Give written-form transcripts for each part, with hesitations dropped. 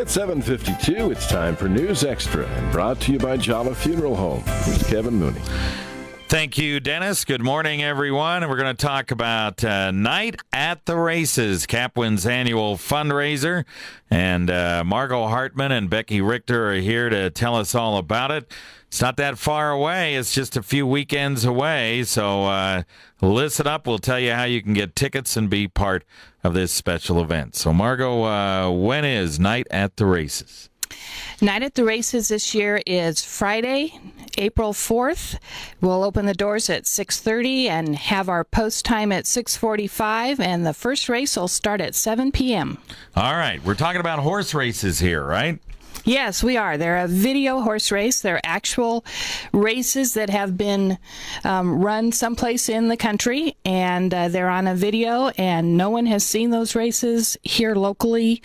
At 7:52, it's time for News Extra, and brought to you by Jala Funeral Home. Here's Kevin Mooney. Thank you, Dennis. Good morning, everyone. We're going to talk about Nite at the Races, CAPWN's annual fundraiser. And Margo Hartman and Becky Richter are here to tell us all about it. It's not that far away. It's just a few weekends away. So listen up. We'll tell you how you can get tickets and be part of this special event. So, Margo, when is Nite at the Races? Nite at the Races this year is Friday, April 4th. We'll open the doors at 6:30 and have our post time at 6:45, and the first race will start at 7 p.m. All right. We're talking about horse races here, right? Yes, we are. They're a video horse race. They're actual races that have been run someplace in the country, and they're on a video, and no one has seen those races here locally,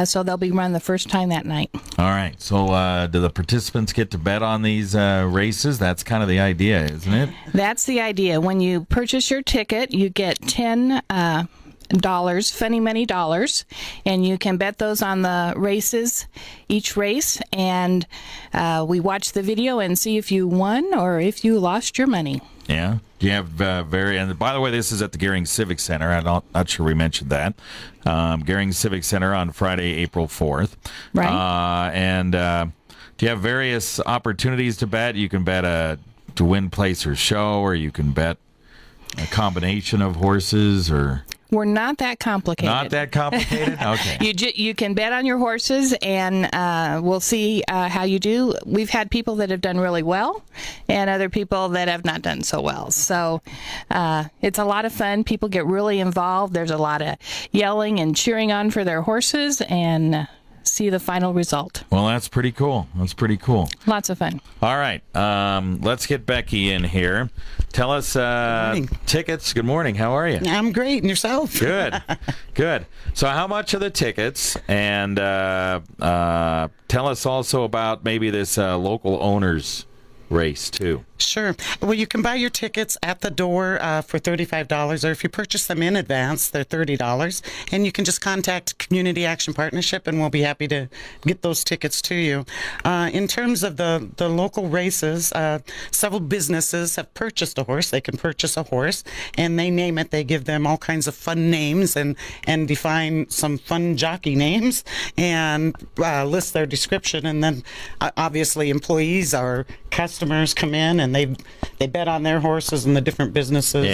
so they'll be run the first time that night. All right. So do the participants get to bet on these races? That's kind of the idea, isn't it? That's the idea. When you purchase your ticket, you get $10 funny money dollars, and you can bet those on the races, each race, and we watch the video and see if you won or if you lost your money. Yeah. Do you have and by the way, this is at the Gering Civic Center. I'm not sure we mentioned that. Gering Civic Center on Friday, April 4th. Right. Do you have various opportunities to bet? You can bet to win, place, or show, or you can bet a combination of horses, or... We're not that complicated. Not that complicated? Okay. You can bet on your horses, and we'll see how you do. We've had people that have done really well and other people that have not done so well. So it's a lot of fun. People get really involved. There's a lot of yelling and cheering on for their horses, and see the final result. Well, that's pretty cool. Lots of fun. All right. Let's get Becky in here. Tell us tickets. Good morning. How are you? I'm great. And yourself? Good. So how much are the tickets? And tell us also about maybe this local owners race, too. Sure. Well, you can buy your tickets at the door for $35, or if you purchase them in advance, they're $30. And you can just contact Community Action Partnership, and we'll be happy to get those tickets to you. In terms of the local races, several businesses have purchased a horse. They can purchase a horse, and they name it. They give them all kinds of fun names and define some fun jockey names and list their description. And then, obviously, employees or customers come in and they bet on their horses, and the different businesses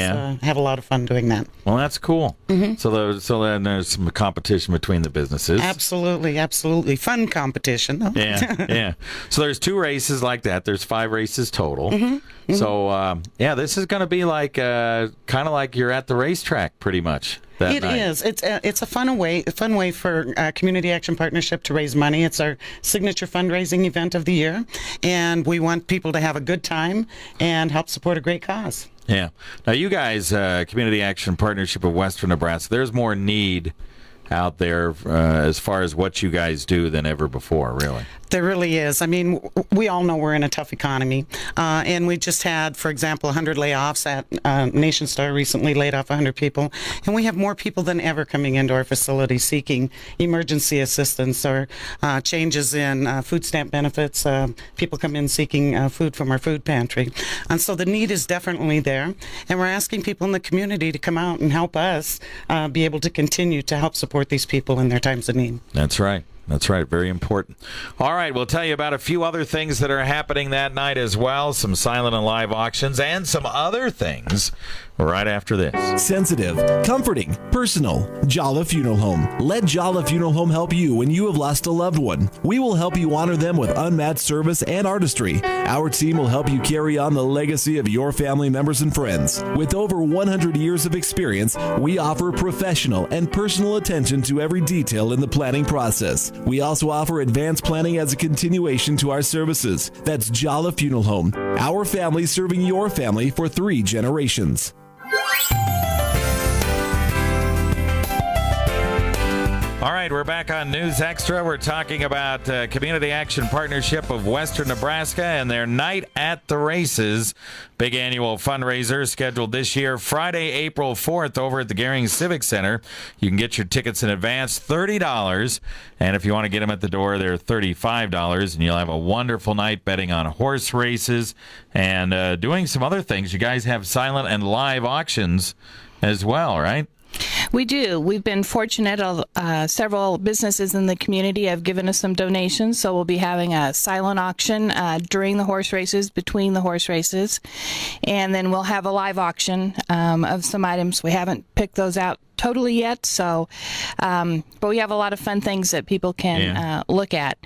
have a lot of fun doing that. Well, that's cool. Mm-hmm. So then there's some competition between the businesses. Absolutely. Fun competition, though. Yeah. So there's 2 races like that. There's 5 races total. Mm-hmm. Mm-hmm. So, this is going to be like kind of like you're at the racetrack pretty much. It is. It's a fun way for Community Action Partnership to raise money. It's our signature fundraising event of the year, and we want people to have a good time and help support a great cause. Yeah. Now, you guys, Community Action Partnership of Western Nebraska, there's more need out there as far as what you guys do than ever before, really. There really is. I mean, we all know we're in a tough economy, and we just had, for example, 100 layoffs at Nation Star recently laid off 100 people, and we have more people than ever coming into our facility seeking emergency assistance or changes in food stamp benefits. People come in seeking food from our food pantry, and so the need is definitely there, and we're asking people in the community to come out and help us be able to continue to help support these people in their times of need. That's right. Very important. All right, we'll tell you about a few other things that are happening that night as well, some silent and live auctions, and some other things right after this. Sensitive, comforting, personal. Jala Funeral Home. Let Jala Funeral Home help you when you have lost a loved one. We will help you honor them with unmatched service and artistry. Our team will help you carry on the legacy of your family members and friends. With over 100 years of experience, we offer professional and personal attention to every detail in the planning process. We also offer advanced planning as a continuation to our services. That's Jala Funeral Home. Our family serving your family for 3 generations. All right. right, we're back on News Extra. We're talking about Community Action Partnership of Western Nebraska and their Night at the Races. Big annual fundraiser scheduled this year, Friday, April 4th, over at the Gering Civic Center. You can get your tickets in advance, $30. And if you want to get them at the door, they're $35. And you'll have a wonderful night betting on horse races and doing some other things. You guys have silent and live auctions as well, right? We do. We've been fortunate. Several businesses in the community have given us some donations, so we'll be having a silent auction during the horse races, between the horse races, and then we'll have a live auction of some items. We haven't picked those out totally yet, so but we have a lot of fun things that people can look at.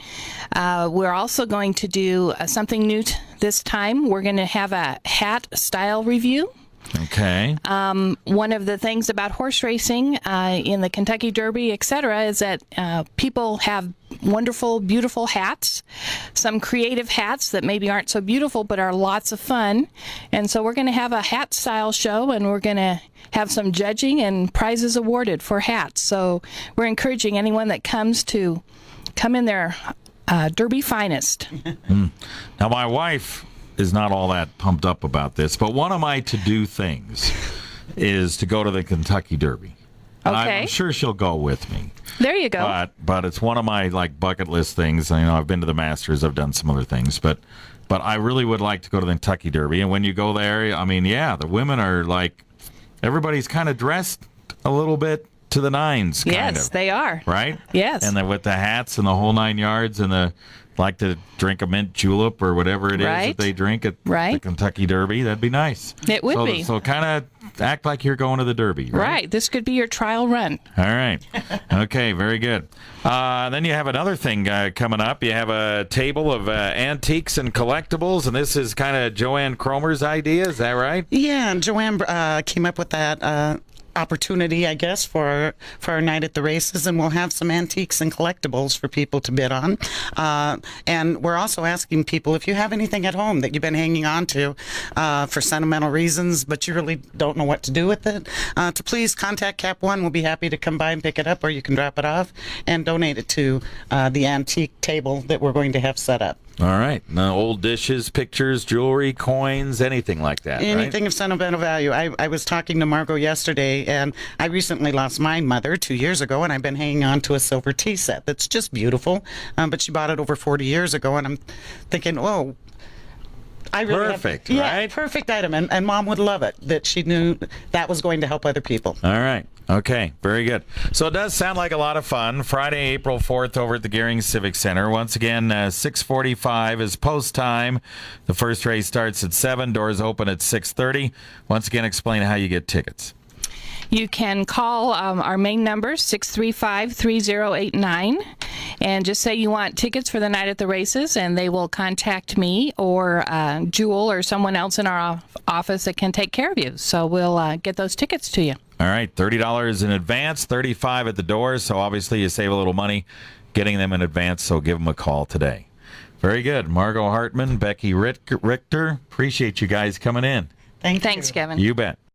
We're also going to do something new this time. We're going to have a hat style review. Okay. One of the things about horse racing in the Kentucky Derby, etc., is that people have wonderful, beautiful hats, some creative hats that maybe aren't so beautiful but are lots of fun. And so we're going to have a hat style show, and we're going to have some judging and prizes awarded for hats. So we're encouraging anyone that comes to come in their Derby finest. Now, my wife is not all that pumped up about this, but one of my to-do things is to go to the Kentucky Derby. Okay. I'm sure she'll go with me. There you go. But it's one of my bucket list things. I've been to the Masters, I've done some other things, but I really would like to go to the Kentucky Derby. And when you go there, the women are everybody's kind of dressed a little bit to the nines. Yes, they are. Right? Yes. And then with the hats and the whole 9 yards and like to drink a mint julep or whatever it is that they drink at the Kentucky Derby. That'd be nice. It would be. So kind of act like you're going to the Derby, right? Right. This could be your trial run. All right. Okay, very good. Then you have another thing coming up. You have a table of antiques and collectibles, and this is kind of Joanne Cromer's idea. Is that right? Yeah, and Joanne came up with that opportunity, I guess, for our night at the races, and we'll have some antiques and collectibles for people to bid on. And we're also asking people, if you have anything at home that you've been hanging on to for sentimental reasons, but you really don't know what to do with it, to please contact CAPWN. We'll be happy to come by and pick it up, or you can drop it off and donate it to the antique table that we're going to have set up. All right. Now, old dishes, pictures, jewelry, coins, anything like that, Anything right? of sentimental value. I was talking to Margo yesterday, and I recently lost my mother 2 years ago, and I've been hanging on to a silver tea set that's just beautiful, but she bought it over 40 years ago, and I'm thinking, whoa. I really perfect, right? Yeah, perfect item, and Mom would love it, that she knew that was going to help other people. All right. Okay, very good. So it does sound like a lot of fun. Friday, April 4th over at the Gering Civic Center. Once again, 6:45 is post time. The first race starts at 7. Doors open at 6:30. Once again, explain how you get tickets. You can call our main number, 635-3089, and just say you want tickets for the night at the races, and they will contact me or Jewel or someone else in our office that can take care of you. So we'll get those tickets to you. All right, $30 in advance, $35 at the door, so obviously you save a little money getting them in advance, so give them a call today. Very good. Margo Hartman, Becky Richter, appreciate you guys coming in. Thanks, Kevin. You bet.